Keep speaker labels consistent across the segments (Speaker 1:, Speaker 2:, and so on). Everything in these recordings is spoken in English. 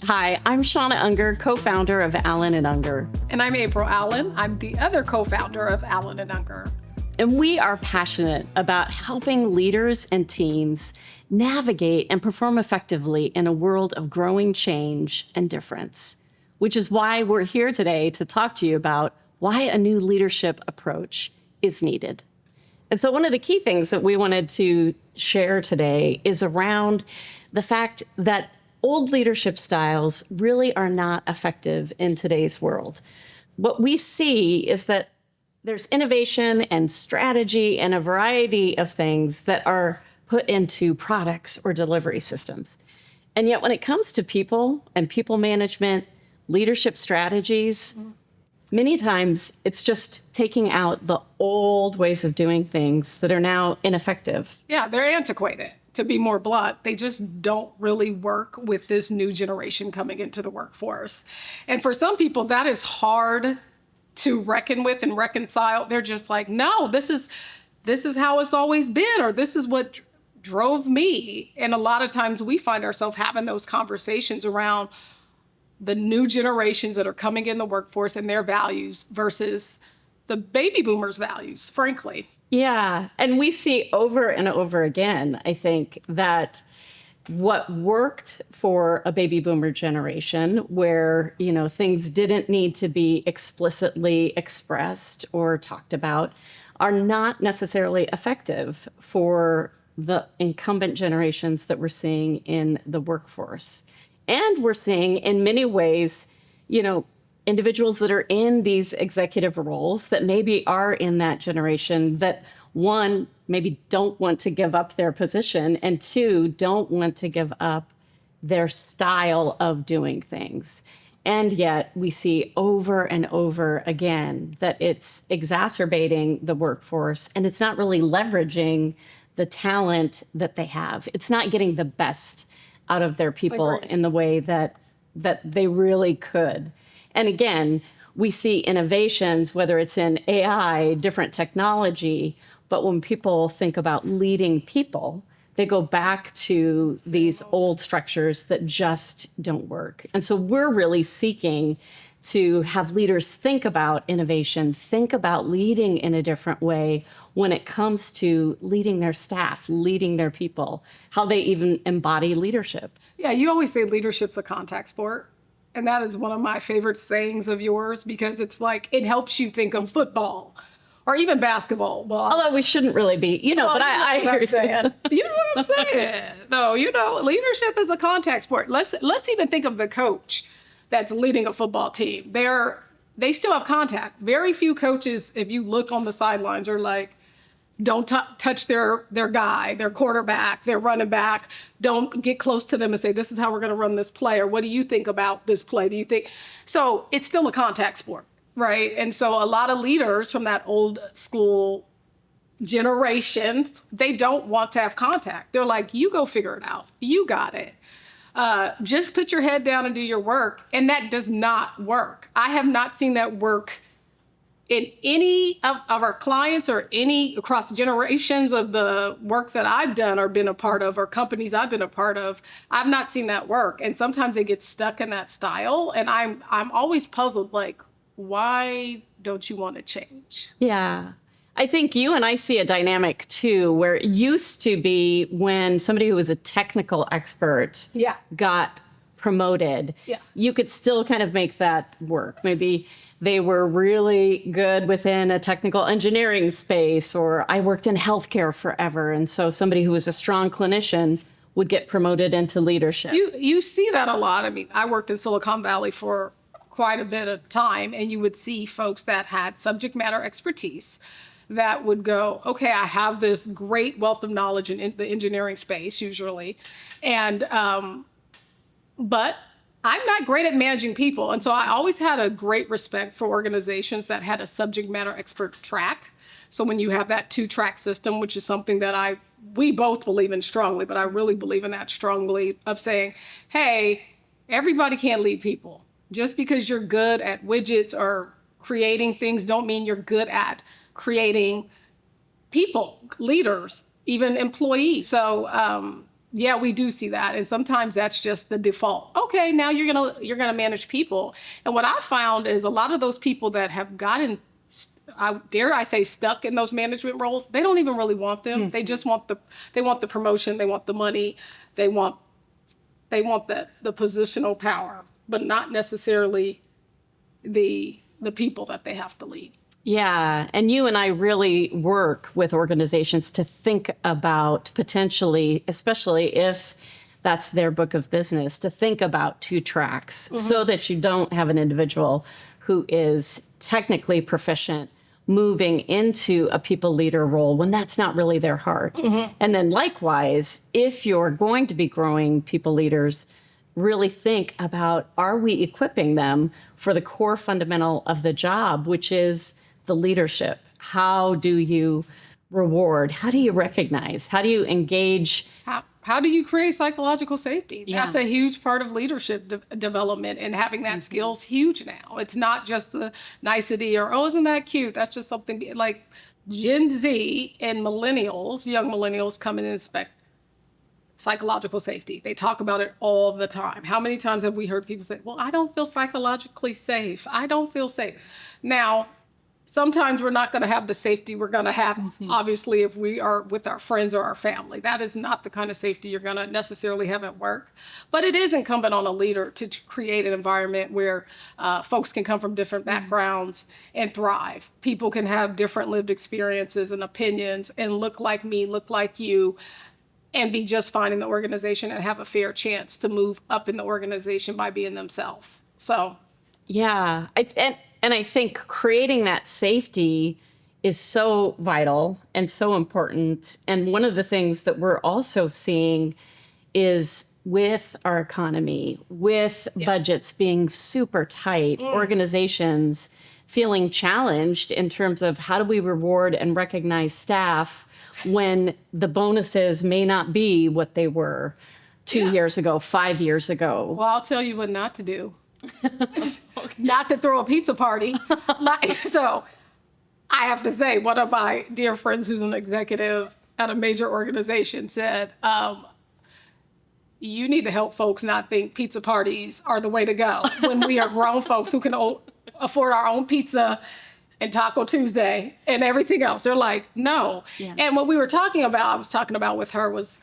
Speaker 1: Hi, I'm Shauna Unger, co-founder of Allen & Unger.
Speaker 2: And I'm April Allen. I'm the other co-founder of Allen & Unger.
Speaker 1: And we are passionate about helping leaders and teams navigate and perform effectively in a world of growing change and difference, which is why we're here today to talk to you about why a new leadership approach is needed. And so one of the key things that we wanted to share today is around the fact that old leadership styles really are not effective in today's world. What we see is that there's innovation and strategy and a variety of things that are put into products or delivery systems. And yet when it comes to people and people management, leadership strategies, many times it's just taking out the old ways of doing things that are now ineffective.
Speaker 2: Yeah, they're antiquated. To be more blunt, they just don't really work with this new generation coming into the workforce. And for some people, that is hard to reckon with and reconcile. They're just like, no, this is how it's always been, or this is what drove me. And a lot of times we find ourselves having those conversations around the new generations that are coming in the workforce and their values versus the baby boomers' values, frankly.
Speaker 1: Yeah, and we see over and over again, I think, that what worked for a baby boomer generation where, things didn't need to be explicitly expressed or talked about are not necessarily effective for the incumbent generations that we're seeing in the workforce. And we're seeing in many ways, individuals that are in these executive roles that maybe are in that generation that, one, maybe don't want to give up their position, and two, don't want to give up their style of doing things. And yet we see over and over again that it's exacerbating the workforce and it's not really leveraging the talent that they have. It's not getting the best out of their people in the way that they really could. And again, we see innovations, whether it's in AI, different technology, but when people think about leading people, they go back to these old structures that just don't work. And so we're really seeking to have leaders think about innovation, think about leading in a different way when it comes to leading their staff, leading their people, how they even embody leadership.
Speaker 2: Yeah, you always say leadership's a contact sport. And that is one of my favorite sayings of yours because it's like it helps you think of football or even basketball. Well,
Speaker 1: although we shouldn't really be, but I hear you saying.
Speaker 2: You know what I'm saying? Though, leadership is a contact sport. Let's even think of the coach that's leading a football team. They still have contact. Very few coaches, if you look on the sidelines, are like, don't touch their guy, their quarterback, their running back. Don't get close to them and say, this is how we're going to run this play. Or what do you think about this play? Do you think? So it's still a contact sport, right? And so a lot of leaders from that old school generations, they don't want to have contact. They're like, you go figure it out. You got it. Just put your head down and do your work. And that does not work. I have not seen that work in any of our clients or any across generations of the work that I've done or been a part of or companies I've been a part of. I've not seen that work. And sometimes they get stuck in that style. And I'm always puzzled, like, why don't you want to change?
Speaker 1: Yeah. I think you and I see a dynamic too, where it used to be when somebody who was a technical expert got promoted, you could still kind of make that work. Maybe they were really good within a technical engineering space, or I worked in healthcare forever. And so somebody who was a strong clinician would get promoted into leadership.
Speaker 2: You see that a lot. I mean, I worked in Silicon Valley for quite a bit of time, and you would see folks that had subject matter expertise that would go, okay, I have this great wealth of knowledge in the engineering space usually, and but I'm not great at managing people. And so I always had a great respect for organizations that had a subject matter expert track. So when you have that 2-track system, which is something that we both believe in strongly, but I really believe in that strongly, of saying, hey, everybody can't lead people. Just because you're good at widgets or creating things don't mean you're good at creating people, leaders, even employees. So Yeah, we do see that, and sometimes that's just the default. Okay, now you're gonna manage people, and what I found is a lot of those people that have gotten, I say, stuck in those management roles, they don't even really want them. They just want the promotion, they want the money, they want the positional power, but not necessarily the people that they have to lead.
Speaker 1: Yeah. And you and I really work with organizations to think about potentially, especially if that's their book of business, to think about two tracks so that you don't have an individual who is technically proficient moving into a people leader role when that's not really their heart. And then likewise, if you're going to be growing people leaders, really think about, are we equipping them for the core fundamental of the job, which is the leadership? How do you reward? How do you recognize? How do you engage?
Speaker 2: How do you create psychological safety?
Speaker 1: Yeah.
Speaker 2: That's a huge part of leadership development, and having that skill's huge now. It's not just the nicety or, oh, isn't that cute? That's just something like Gen Z and millennials, young millennials, come in and expect psychological safety. They talk about it all the time. How many times have we heard people say, well, I don't feel psychologically safe. I don't feel safe. Now, sometimes we're not going to have the safety we're going to have, obviously, if we are with our friends or our family. That is not the kind of safety you're going to necessarily have at work. But it is incumbent on a leader to create an environment where folks can come from different backgrounds and thrive. People can have different lived experiences and opinions and look like me, look like you, and be just fine in the organization and have a fair chance to move up in the organization by being themselves. So,
Speaker 1: Yeah. And I think creating that safety is so vital and so important. And one of the things that we're also seeing is with our economy, with budgets being super tight, organizations feeling challenged in terms of how do we reward and recognize staff when the bonuses may not be what they were 2 years ago, 5 years ago.
Speaker 2: well, I'll tell you what not to do. Not to throw a pizza party. So I have to say, one of my dear friends who's an executive at a major organization said, you need to help folks not think pizza parties are the way to go when we are grown folks who can afford our own pizza and Taco Tuesday and everything else. They're like, no. Yeah. And what we were talking about, I was talking about with her was,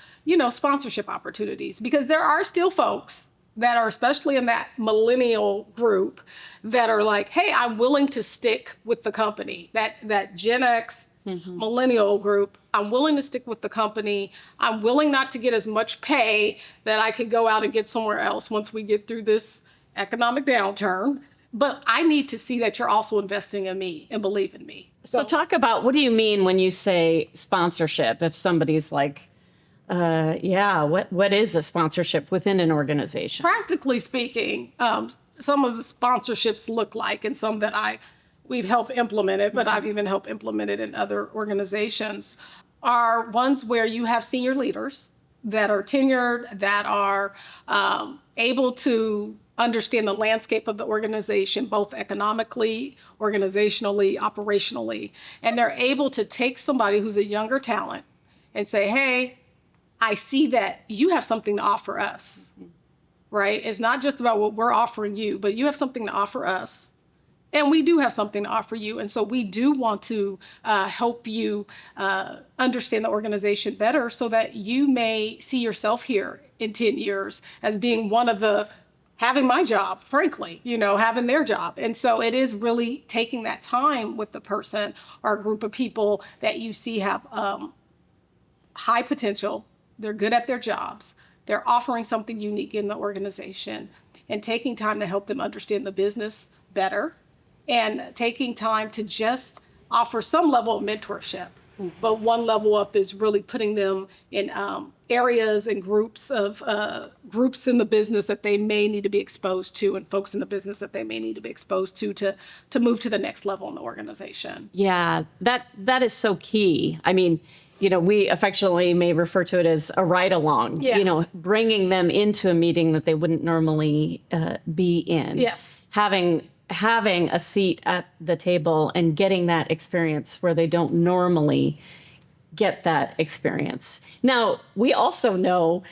Speaker 2: sponsorship opportunities, because there are still folks that are, especially in that millennial group, that are like, hey, I'm willing to stick with the company. That Gen X millennial group, I'm willing to stick with the company. I'm willing not to get as much pay that I could go out and get somewhere else once we get through this economic downturn. But I need to see that you're also investing in me and believe in me.
Speaker 1: So talk about, what do you mean when you say sponsorship? If somebody's like, what is a sponsorship within an organization?
Speaker 2: Practically speaking, some of the sponsorships look like, and some that we've helped implement it, but I've even helped implement it in other organizations, are ones where you have senior leaders that are tenured, that are able to understand the landscape of the organization, both economically, organizationally, operationally. And they're able to take somebody who's a younger talent and say, hey, I see that you have something to offer us, right? It's not just about what we're offering you, but you have something to offer us. And we do have something to offer you. And so we do want to help you understand the organization better so that you may see yourself here in 10 years as being one of the, having my job, frankly, having their job. And so it is really taking that time with the person or a group of people that you see have high potential. They're good at their jobs. They're offering something unique in the organization, and taking time to help them understand the business better, and taking time to just offer some level of mentorship. But one level up is really putting them in areas and groups in the business that they may need to be exposed to, and folks in the business that they may need to be exposed to move to the next level in the organization.
Speaker 1: Yeah, that is so key. I mean, we affectionately may refer to it as a ride along, bringing them into a meeting that they wouldn't normally be in.
Speaker 2: Yes.
Speaker 1: Having a seat at the table and getting that experience where they don't normally get that experience. Now, we also know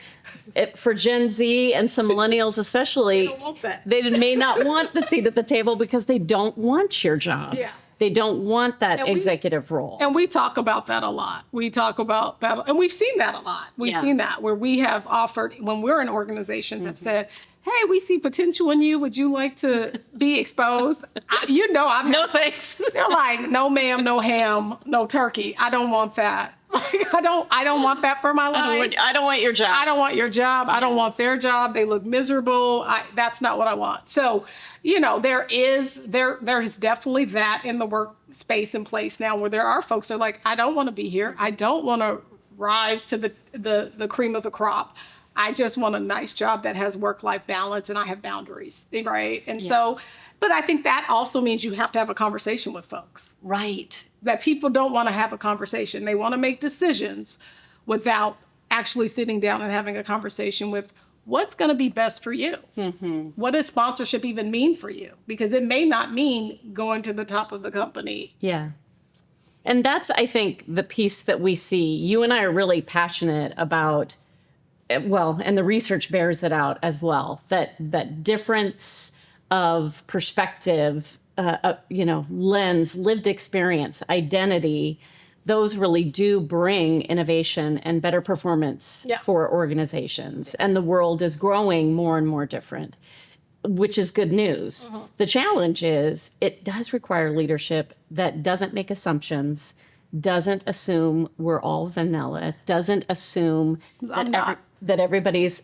Speaker 1: for Gen Z and some millennials especially,
Speaker 2: don't want that.
Speaker 1: they may not want the seat at the table because they don't want your job.
Speaker 2: Yeah.
Speaker 1: They don't want that
Speaker 2: we-
Speaker 1: executive role.
Speaker 2: And we talk about that a lot. We talk about that, and we've seen that a lot. We've
Speaker 1: Yeah.
Speaker 2: seen that where we have offered, when we're in organizations, have said, hey, we see potential in you. Would you like to be exposed? I've
Speaker 1: No thanks.
Speaker 2: They're like, no ma'am, no ham, no turkey. I don't want that. Like, I don't want that for my life.
Speaker 1: I don't want your job.
Speaker 2: I don't want your job. I don't want their job. They look miserable. That's not what I want. So, there is definitely that in the workspace in place now where there are folks that are like, I don't want to be here. I don't want to rise to the cream of the crop. I just want a nice job that has work-life balance and I have boundaries, right? And so, but I think that also means you have to have a conversation with folks.
Speaker 1: Right.
Speaker 2: That people don't want to have a conversation. They want to make decisions without actually sitting down and having a conversation with what's going to be best for you. Mm-hmm. What does sponsorship even mean for you? Because it may not mean going to the top of the company.
Speaker 1: Yeah. And that's, I think, the piece that we see. You and I are really passionate about, well, and the research bears it out as well, that difference of perspective, lens, lived experience, identity, those really do bring innovation and better performance for organizations. And the world is growing more and more different, which is good news. The challenge is it does require leadership that doesn't make assumptions, doesn't assume we're all vanilla, doesn't assume that everybody's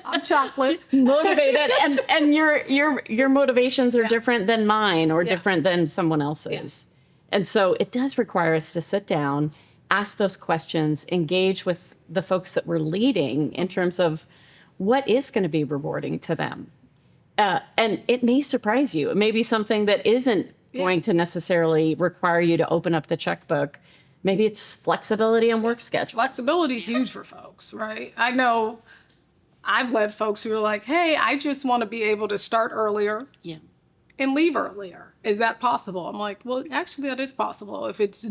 Speaker 2: I'm chocolate.
Speaker 1: motivated and your motivations are different than mine or different than someone else's. And so it does require us to sit down, ask those questions, engage with the folks that we're leading in terms of what is going to be rewarding to them. And it may surprise you. It may be something that isn't going to necessarily require you to open up the checkbook. Maybe it's flexibility on work schedule.
Speaker 2: Flexibility is huge for folks, right? I know I've led folks who are like, hey, I just want to be able to start earlier and leave earlier. Is that possible? I'm like, well, actually, that is possible. If it's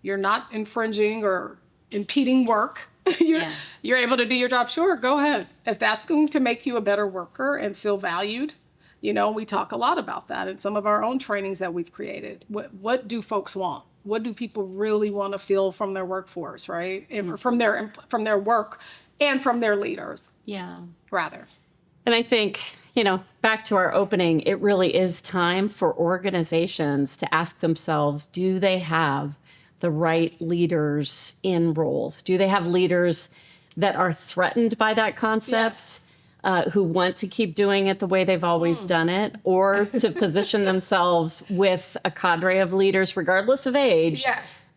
Speaker 2: you're not infringing or impeding work, you're able to do your job. Sure, go ahead. If that's going to make you a better worker and feel valued, we talk a lot about that in some of our own trainings that we've created. What do folks want? What do people really want to feel from their workforce, right? And from their work and from their leaders.
Speaker 1: Yeah.
Speaker 2: Rather.
Speaker 1: And I think, back to our opening, it really is time for organizations to ask themselves, do they have the right leaders in roles? Do they have leaders that are threatened by that concept, who want to keep doing it the way they've always done it, or to position themselves with a cadre of leaders, regardless of age,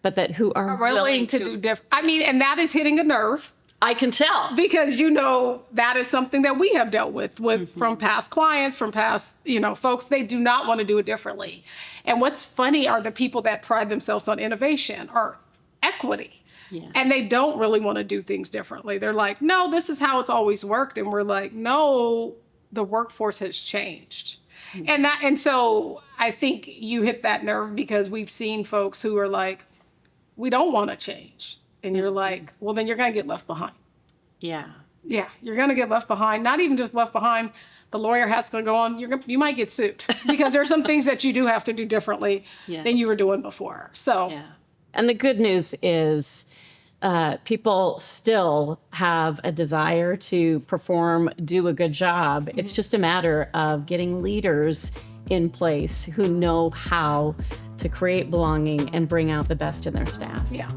Speaker 1: but who are willing to do
Speaker 2: different? I mean, and that is hitting a nerve.
Speaker 1: I can tell.
Speaker 2: Because, that is something that we have dealt with from past clients, from past, folks. They do not want to do it differently. And what's funny are the people that pride themselves on innovation or equity. Yeah. And they don't really want to do things differently. They're like, no, this is how it's always worked. And we're like, no, the workforce has changed. Mm-hmm. And so I think you hit that nerve because we've seen folks who are like, we don't want to change. And you're like, well, then you're going to get left behind.
Speaker 1: Yeah.
Speaker 2: Yeah, you're going to get left behind. Not even just left behind. The lawyer hat's going to go on. You might get sued because there's some things that you do have to do differently than you were doing before. So,
Speaker 1: and the good news is people still have a desire to perform, do a good job. Mm-hmm. It's just a matter of getting leaders in place who know how to create belonging and bring out the best in their staff.
Speaker 2: Yeah.